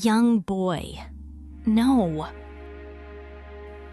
young boy. No.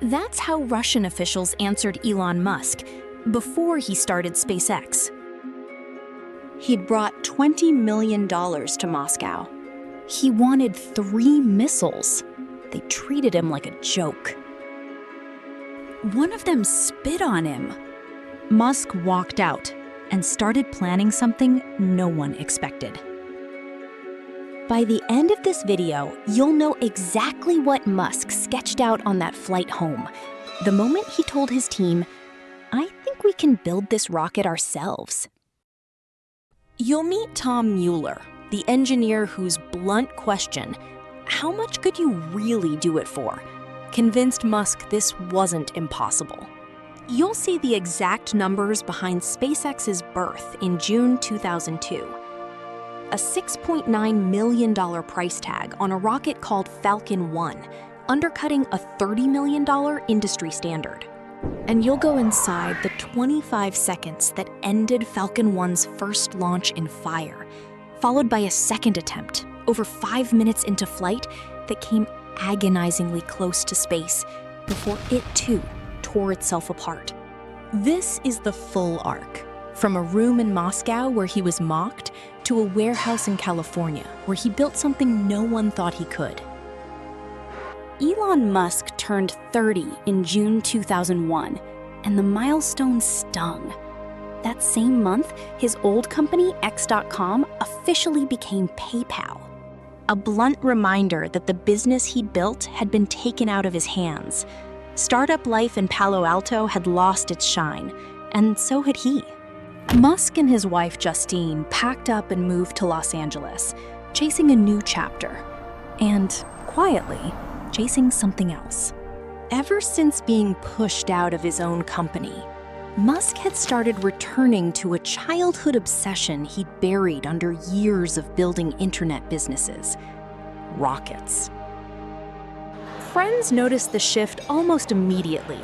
That's how Russian officials answered Elon Musk before he started SpaceX. He'd brought $20 million to Moscow. He wanted 3 missiles. They treated him like a joke. One of them spit on him. Musk walked out and started planning something no one expected. By the end of this video, you'll know exactly what Musk sketched out on that flight home, the moment he told his team, "I think we can build this rocket ourselves." You'll meet Tom Mueller, the engineer whose blunt question, "How much could you really do it for?" convinced Musk this wasn't impossible. You'll see the exact numbers behind SpaceX's birth in June 2002. A $6.9 million price tag on a rocket called Falcon 1, undercutting a $30 million industry standard. And you'll go inside the 25 seconds that ended Falcon 1's first launch in fire, followed by a second attempt, over 5 minutes into flight, that came agonizingly close to space before it too tore itself apart. This is the full arc, from a room in Moscow where he was mocked to a warehouse in California where he built something no one thought he could. Elon Musk turned 30 in June 2001, and the milestone stung. That same month, his old company, X.com, officially became PayPal. A blunt reminder that the business he'd built had been taken out of his hands. Startup life in Palo Alto had lost its shine, and so had he. Musk and his wife Justine packed up and moved to Los Angeles, chasing a new chapter, and, quietly, chasing something else. Ever since being pushed out of his own company, Musk had started returning to a childhood obsession he'd buried under years of building internet businesses: rockets. Friends noticed the shift almost immediately.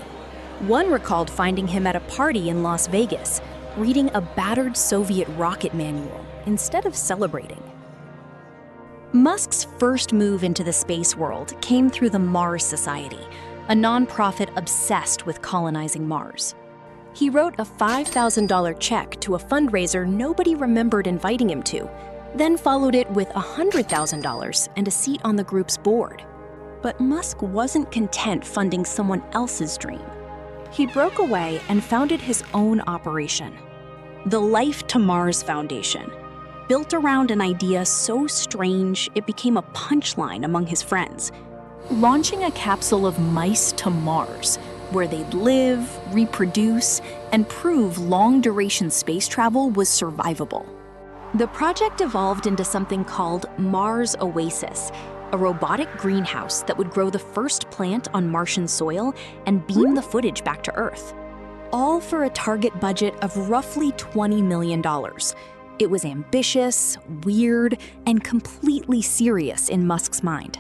One recalled finding him at a party in Las Vegas, reading a battered Soviet rocket manual instead of celebrating. Musk's first move into the space world came through the Mars Society, a nonprofit obsessed with colonizing Mars. He wrote a $5,000 check to a fundraiser nobody remembered inviting him to, then followed it with $100,000 and a seat on the group's board. But Musk wasn't content funding someone else's dream. He broke away and founded his own operation, the Life to Mars Foundation, built around an idea so strange it became a punchline among his friends: launching a capsule of mice to Mars, where they'd live, reproduce, and prove long-duration space travel was survivable. The project evolved into something called Mars Oasis, a robotic greenhouse that would grow the first plant on Martian soil and beam the footage back to Earth. All for a target budget of roughly $20 million. It was ambitious, weird, and completely serious in Musk's mind.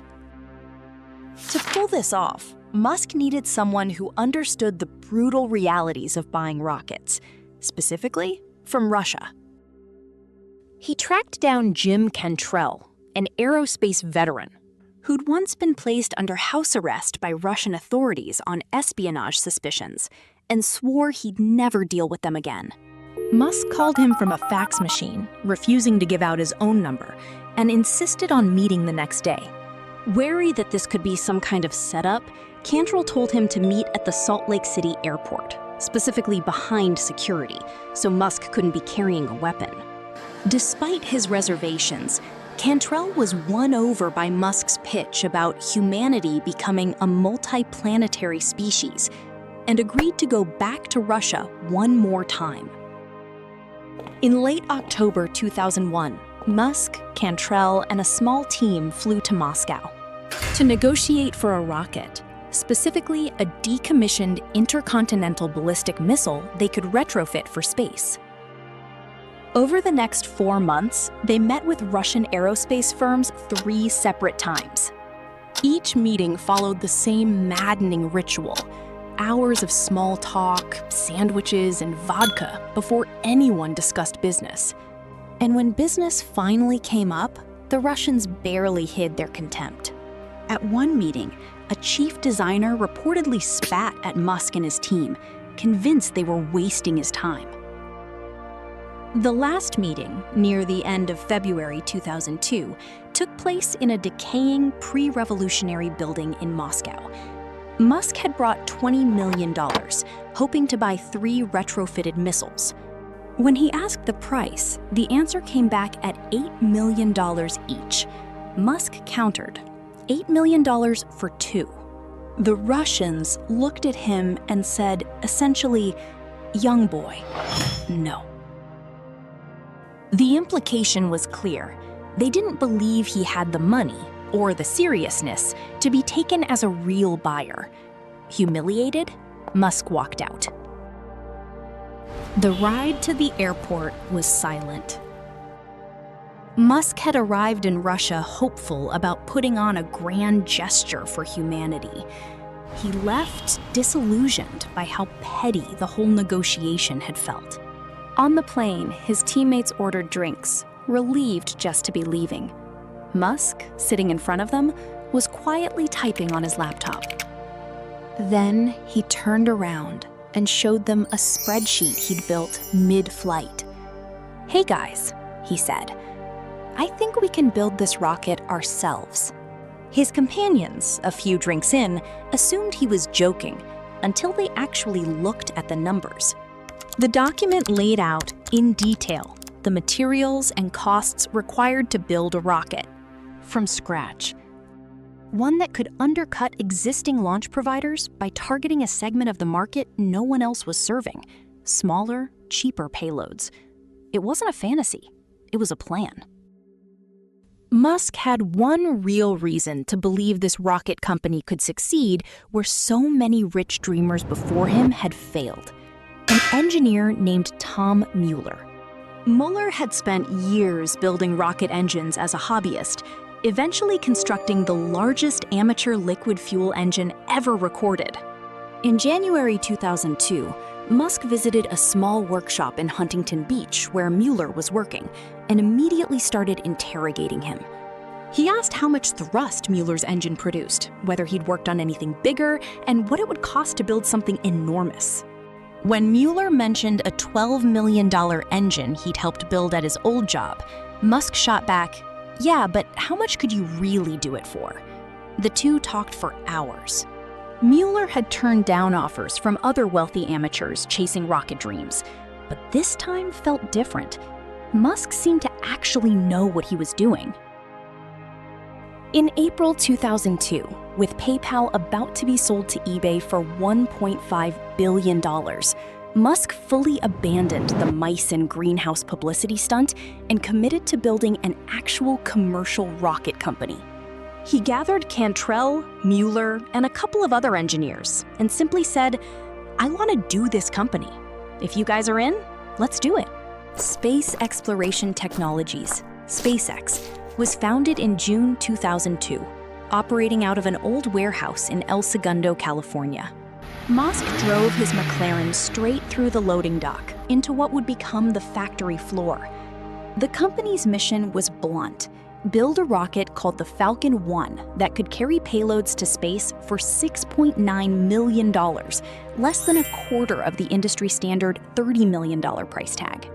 To pull this off, Musk needed someone who understood the brutal realities of buying rockets, specifically from Russia. He tracked down Jim Cantrell, an aerospace veteran, who'd once been placed under house arrest by Russian authorities on espionage suspicions, and swore he'd never deal with them again. Musk called him from a fax machine, refusing to give out his own number, and insisted on meeting the next day. Wary that this could be some kind of setup, Cantrell told him to meet at the Salt Lake City airport, specifically behind security, so Musk couldn't be carrying a weapon. Despite his reservations, Cantrell was won over by Musk's pitch about humanity becoming a multi-planetary species, and agreed to go back to Russia one more time. In late October 2001, Musk, Cantrell, and a small team flew to Moscow to negotiate for a rocket, specifically a decommissioned intercontinental ballistic missile they could retrofit for space. Over the next 4 months, they met with Russian aerospace firms 3 separate times. Each meeting followed the same maddening ritual: hours of small talk, sandwiches, and vodka before anyone discussed business. And when business finally came up, The Russians barely hid their contempt. At one meeting, a chief designer reportedly spat at Musk and his team, convinced they were wasting his time. The last meeting, near the end of February 2002, took place in a decaying pre-revolutionary building in Moscow. Musk had brought $20 million, hoping to buy 3 retrofitted missiles. When he asked the price, the answer came back at $8 million each. Musk countered, $8 million for 2. The Russians looked at him and said, essentially, young boy, no. The implication was clear. They didn't believe he had the money or the seriousness to be taken as a real buyer. Humiliated, Musk walked out. The ride to the airport was silent. Musk had arrived in Russia hopeful about putting on a grand gesture for humanity. He left disillusioned by how petty the whole negotiation had felt. On the plane, his teammates ordered drinks, relieved just to be leaving. Musk, sitting in front of them, was quietly typing on his laptop. Then he turned around and showed them a spreadsheet he'd built mid-flight. "Hey guys," he said, "I think we can build this rocket ourselves." His companions, a few drinks in, assumed he was joking until they actually looked at the numbers. The document laid out, in detail, the materials and costs required to build a rocket from scratch. One that could undercut existing launch providers by targeting a segment of the market no one else was serving, smaller, cheaper payloads. It wasn't a fantasy, it was a plan. Musk had one real reason to believe this rocket company could succeed where so many rich dreamers before him had failed. An engineer named Tom Mueller. Mueller had spent years building rocket engines as a hobbyist, eventually constructing the largest amateur liquid fuel engine ever recorded. In January 2002, Musk visited a small workshop in Huntington Beach where Mueller was working and immediately started interrogating him. He asked how much thrust Mueller's engine produced, whether he'd worked on anything bigger, and what it would cost to build something enormous. When Mueller mentioned a $12 million engine he'd helped build at his old job, Musk shot back, "Yeah, but how much could you really do it for?" The two talked for hours. Mueller had turned down offers from other wealthy amateurs chasing rocket dreams, but this time felt different. Musk seemed to actually know what he was doing. In April 2002, with PayPal about to be sold to eBay for $1.5 billion, Musk fully abandoned the mice and greenhouse publicity stunt and committed to building an actual commercial rocket company. He gathered Cantrell, Mueller, and a couple of other engineers and simply said, "I want to do this company. If you guys are in, let's do it." Space Exploration Technologies, SpaceX, was founded in June 2002, operating out of an old warehouse in El Segundo, California. Musk drove his McLaren straight through the loading dock into what would become the factory floor. The company's mission was blunt: build a rocket called the Falcon 1 that could carry payloads to space for $6.9 million, less than a quarter of the industry standard $30 million price tag.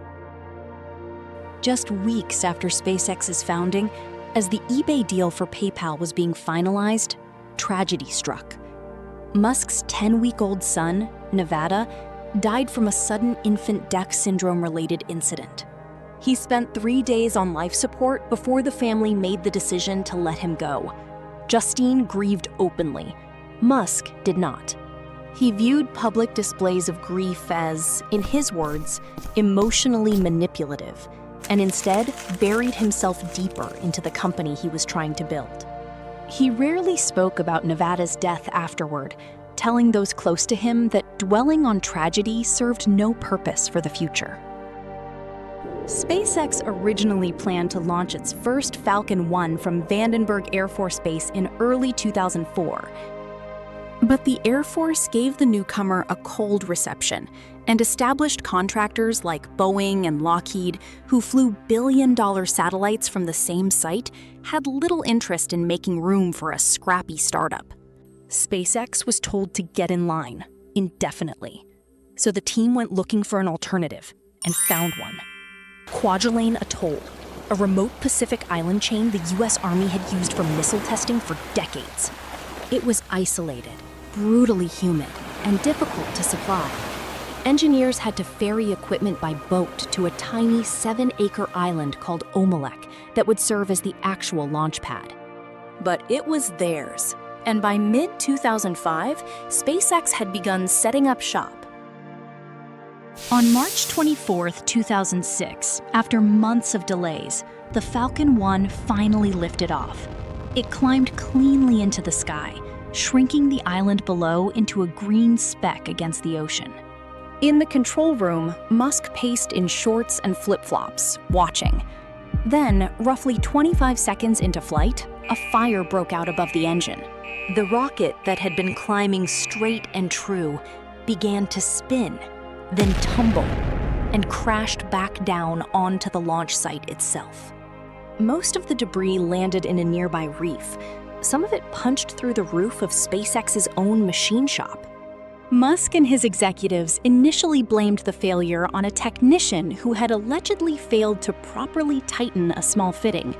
Just weeks after SpaceX's founding, as the eBay deal for PayPal was being finalized, tragedy struck. Musk's 10-week-old son, Nevada, died from a sudden infant death syndrome-related incident. He spent 3 days on life support before the family made the decision to let him go. Justine grieved openly. Musk did not. He viewed public displays of grief as, in his words, emotionally manipulative, and instead buried himself deeper into the company he was trying to build. He rarely spoke about Nevada's death afterward, telling those close to him that dwelling on tragedy served no purpose for the future. SpaceX originally planned to launch its first Falcon 1 from Vandenberg Air Force Base in early 2004. But the Air Force gave the newcomer a cold reception, and established contractors like Boeing and Lockheed, who flew billion-dollar satellites from the same site, had little interest in making room for a scrappy startup. SpaceX was told to get in line, indefinitely. So the team went looking for an alternative, and found one. Kwajalein Atoll, a remote Pacific island chain the US Army had used for missile testing for decades. It was isolated, brutally humid, and difficult to supply. Engineers had to ferry equipment by boat to a tiny 7-acre island called Omelek that would serve as the actual launch pad. But it was theirs, and by mid-2005, SpaceX had begun setting up shop. On March 24, 2006, after months of delays, the Falcon 1 finally lifted off. It climbed cleanly into the sky, shrinking the island below into a green speck against the ocean. In the control room, Musk paced in shorts and flip-flops, watching. Then, roughly 25 seconds into flight, a fire broke out above the engine. The rocket that had been climbing straight and true began to spin, then tumble, and crashed back down onto the launch site itself. Most of the debris landed in a nearby reef. Some of it punched through the roof of SpaceX's own machine shop. Musk and his executives initially blamed the failure on a technician who had allegedly failed to properly tighten a small fitting,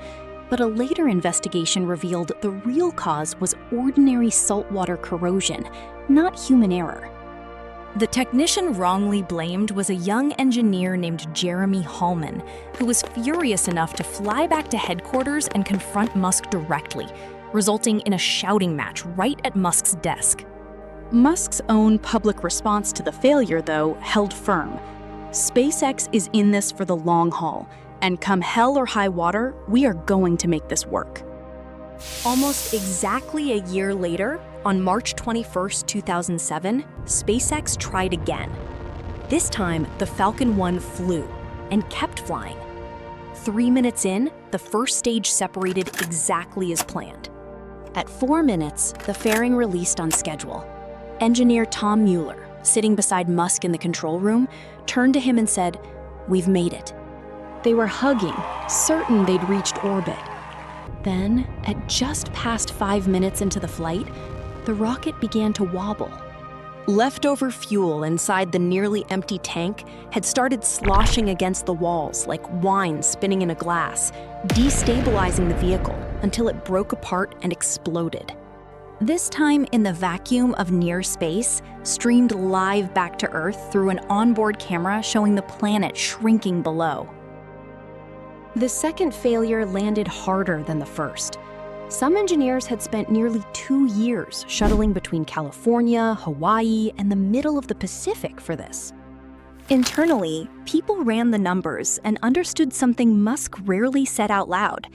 but a later investigation revealed the real cause was ordinary saltwater corrosion, not human error. The technician wrongly blamed was a young engineer named Jeremy Hallman, who was furious enough to fly back to headquarters and confront Musk directly, resulting in a shouting match right at Musk's desk. Musk's own public response to the failure, though, held firm. SpaceX is in this for the long haul, and come hell or high water, we are going to make this work. Almost exactly a year later, on March 21, 2007, SpaceX tried again. This time, the Falcon 1 flew and kept flying. 3 minutes in, the first stage separated exactly as planned. At 4 minutes, the fairing released on schedule. Engineer Tom Mueller, sitting beside Musk in the control room, turned to him and said, "We've made it." They were hugging, certain they'd reached orbit. Then, at just past 5 minutes into the flight, the rocket began to wobble. Leftover fuel inside the nearly empty tank had started sloshing against the walls like wine spinning in a glass, destabilizing the vehicle until it broke apart and exploded. This time in the vacuum of near space, streamed live back to Earth through an onboard camera showing the planet shrinking below. The second failure landed harder than the first. Some engineers had spent nearly 2 years shuttling between California, Hawaii, and the middle of the Pacific for this. Internally, people ran the numbers and understood something Musk rarely said out loud.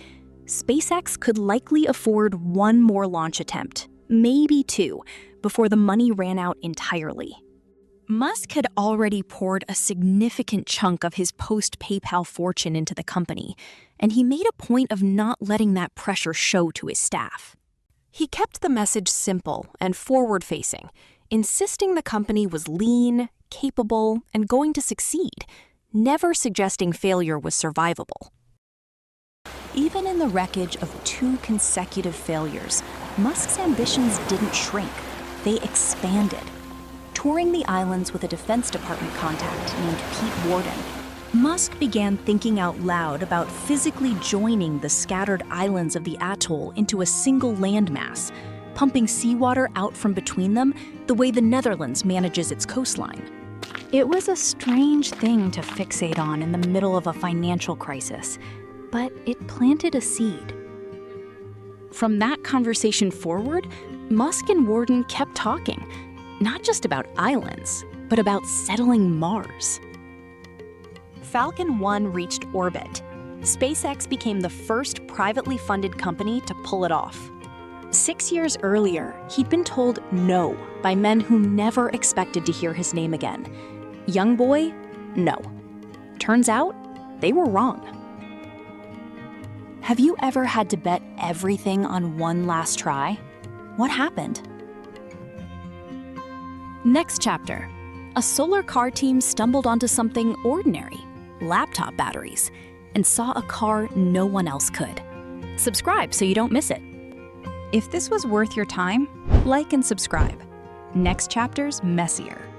SpaceX could likely afford one more launch attempt, maybe 2, before the money ran out entirely. Musk had already poured a significant chunk of his post-PayPal fortune into the company, and he made a point of not letting that pressure show to his staff. He kept the message simple and forward-facing, insisting the company was lean, capable, and going to succeed, never suggesting failure was survivable. Even in the wreckage of 2 consecutive failures, Musk's ambitions didn't shrink, they expanded. Touring the islands with a Defense Department contact named Pete Worden, Musk began thinking out loud about physically joining the scattered islands of the atoll into a single landmass, pumping seawater out from between them the way the Netherlands manages its coastline. It was a strange thing to fixate on in the middle of a financial crisis, but it planted a seed. From that conversation forward, Musk and Worden kept talking, not just about islands, but about settling Mars. Falcon 1 reached orbit. SpaceX became the first privately funded company to pull it off. 6 years earlier, he'd been told no by men who never expected to hear his name again. Young boy? No. Turns out, they were wrong. Have you ever had to bet everything on one last try? What happened? Next chapter. A solar car team stumbled onto something ordinary, laptop batteries, and saw a car no one else could. Subscribe so you don't miss it. If this was worth your time, like and subscribe. Next chapter's messier.